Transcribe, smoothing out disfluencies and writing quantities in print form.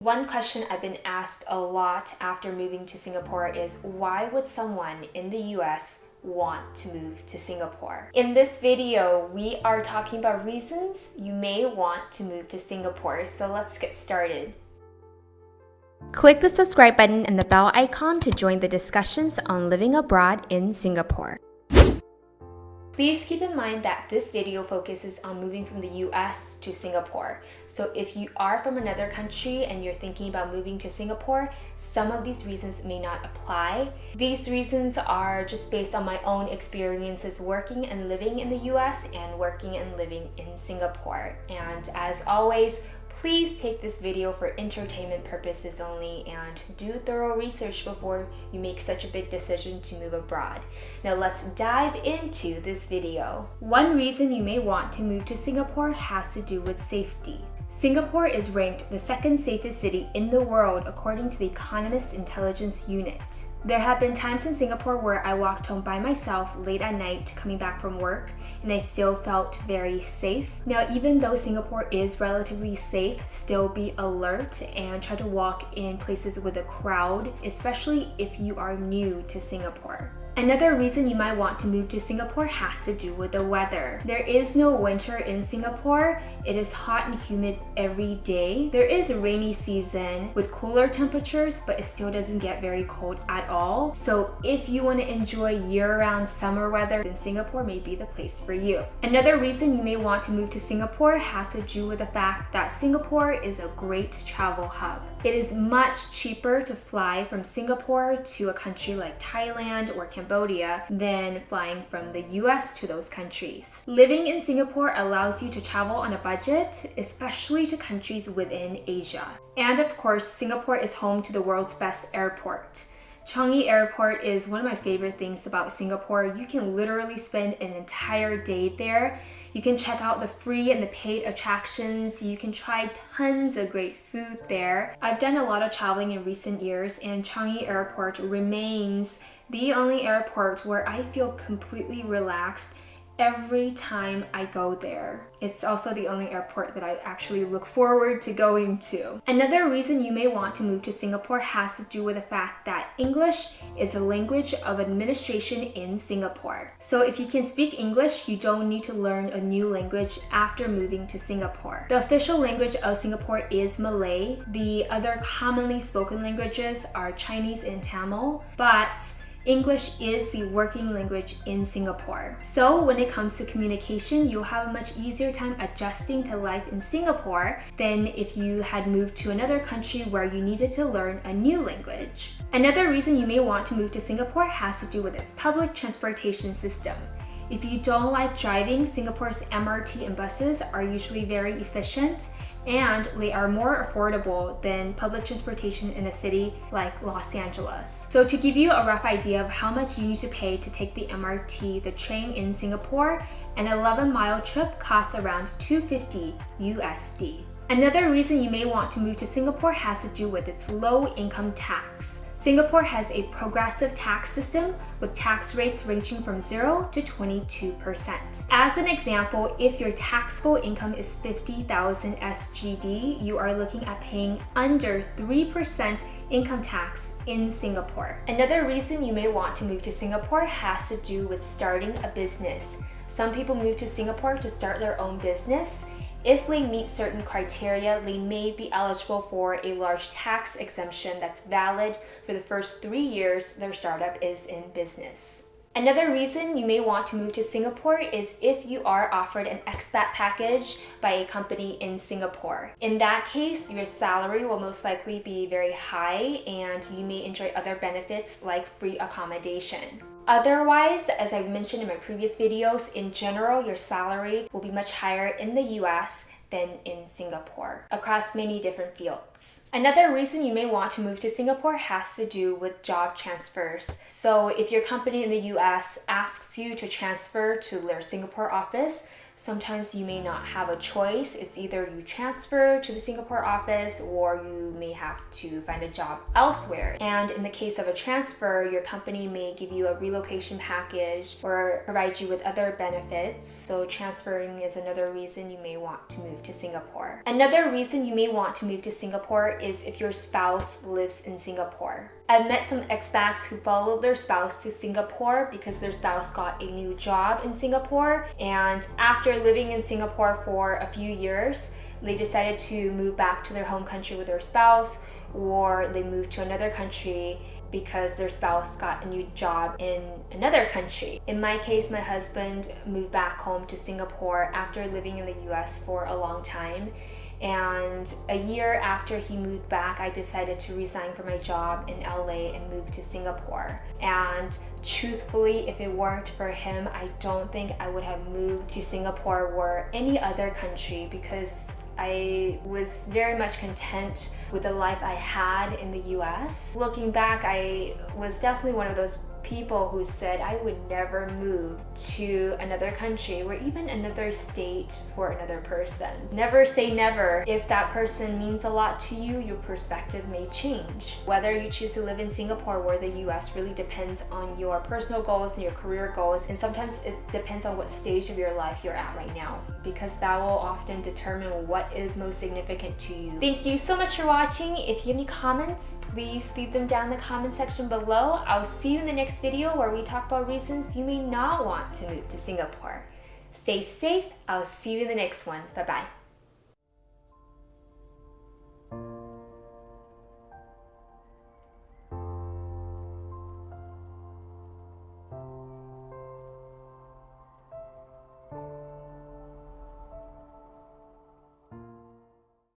One question I've been asked a lot after moving to Singapore is why would someone in the US want to move to Singapore? In this video, we are talking about reasons you may want to move to Singapore. So let's get started. Click the subscribe button and the bell icon to join the discussions on living abroad in Singapore. Please keep in mind that this video focuses on moving from the US to Singapore. So if you are from another country and you're thinking about moving to Singapore, some of these reasons may not apply. These reasons are just based on my own experiences working and living in the US and working and living in Singapore. And as always, please take this video for entertainment purposes only and do thorough research before you make such a big decision to move abroad. Now let's dive into this video. One reason you may want to move to Singapore has to do with safety. Singapore is ranked the second safest city in the world according to the Economist Intelligence Unit. There have been times in Singapore where I walked home by myself late at night coming back from work and I still felt very safe. Now, even though Singapore is relatively safe, still be alert and try to walk in places with a crowd, especially if you are new to Singapore. Another reason you might want to move to Singapore has to do with the weather. There is no winter in Singapore. It is hot and humid every day. There is a rainy season with cooler temperatures, but it still doesn't get very cold at all. So if you want to enjoy year-round summer weather, then Singapore may be the place for you. Another reason you may want to move to Singapore has to do with the fact that Singapore is a great travel hub. It is much cheaper to fly from Singapore to a country like Thailand or Cambodia than flying from the US to those countries. Living in Singapore allows you to travel on a budget, especially to countries within Asia. And of course, Singapore is home to the world's best airport. Changi Airport is one of my favorite things about Singapore. You can literally spend an entire day there. You can check out the free and the paid attractions. You can try tons of great food there. I've done a lot of traveling in recent years, and Changi Airport remains the only airport where I feel completely relaxed every time I go there. It's also the only airport that I actually look forward to going to. Another reason you may want to move to Singapore has to do with the fact that English is a language of administration in Singapore. So if you can speak English, you don't need to learn a new language after moving to Singapore. The official language of Singapore is Malay. The other commonly spoken languages are Chinese and Tamil, but English is the working language in Singapore. So when it comes to communication, you'll have a much easier time adjusting to life in Singapore than if you had moved to another country where you needed to learn a new language. Another reason you may want to move to Singapore has to do with its public transportation system. If you don't like driving, Singapore's MRT and buses are usually very efficient and they are more affordable than public transportation in a city like Los Angeles. So to give you a rough idea of how much you need to pay to take the MRT, the train in Singapore, an 11-mile trip costs around $250 USD. Another reason you may want to move to Singapore has to do with its low income tax. Singapore has a progressive tax system with tax rates ranging from 0 to 22%. As an example, if your taxable income is 50,000 SGD, you are looking at paying under 3% income tax in Singapore. Another reason you may want to move to Singapore has to do with starting a business. Some people move to Singapore to start their own business. If they meet certain criteria, they may be eligible for a large tax exemption that's valid for the first 3 years their startup is in business. Another reason you may want to move to Singapore is if you are offered an expat package by a company in Singapore. In that case, your salary will most likely be very high and you may enjoy other benefits like free accommodation. Otherwise, as I've mentioned in my previous videos, in general, your salary will be much higher in the US than in Singapore across many different fields. Another reason you may want to move to Singapore has to do with job transfers. So if your company in the US asks you to transfer to their Singapore office, Sometimes you may not have a choice. It's either you transfer to the Singapore office or you may have to find a job elsewhere. And in the case of a transfer, your company may give you a relocation package or provide you with other benefits. So transferring is another reason you may want to move to Singapore. Another reason you may want to move to Singapore is if your spouse lives in Singapore. I've met some expats who followed their spouse to Singapore because their spouse got a new job in Singapore, and after living in Singapore for a few years, they decided to move back to their home country with their spouse, or they moved to another country because their spouse got a new job in another country. In my case, my husband moved back home to Singapore after living in the US for a long time. And a year after he moved back, I decided to resign from my job in LA and move to Singapore. And truthfully, if it weren't for him, I don't think I would have moved to Singapore or any other country, because I was very much content with the life I had in the US. Looking back, I was definitely one of those people who said I would never move to another country or even another state for another person. Never say never. If that person means a lot to you, your perspective may change. Whether you choose to live in Singapore or the US really depends on your personal goals and your career goals, and sometimes it depends on what stage of your life you're at right now, because that will often determine what is most significant to you. Thank you so much for watching. If you have any comments, please leave them down in the comment section below. I'll see you in the next video where we talk about reasons you may not want to move to Singapore. Stay safe. I'll see you in the next one. Bye-bye.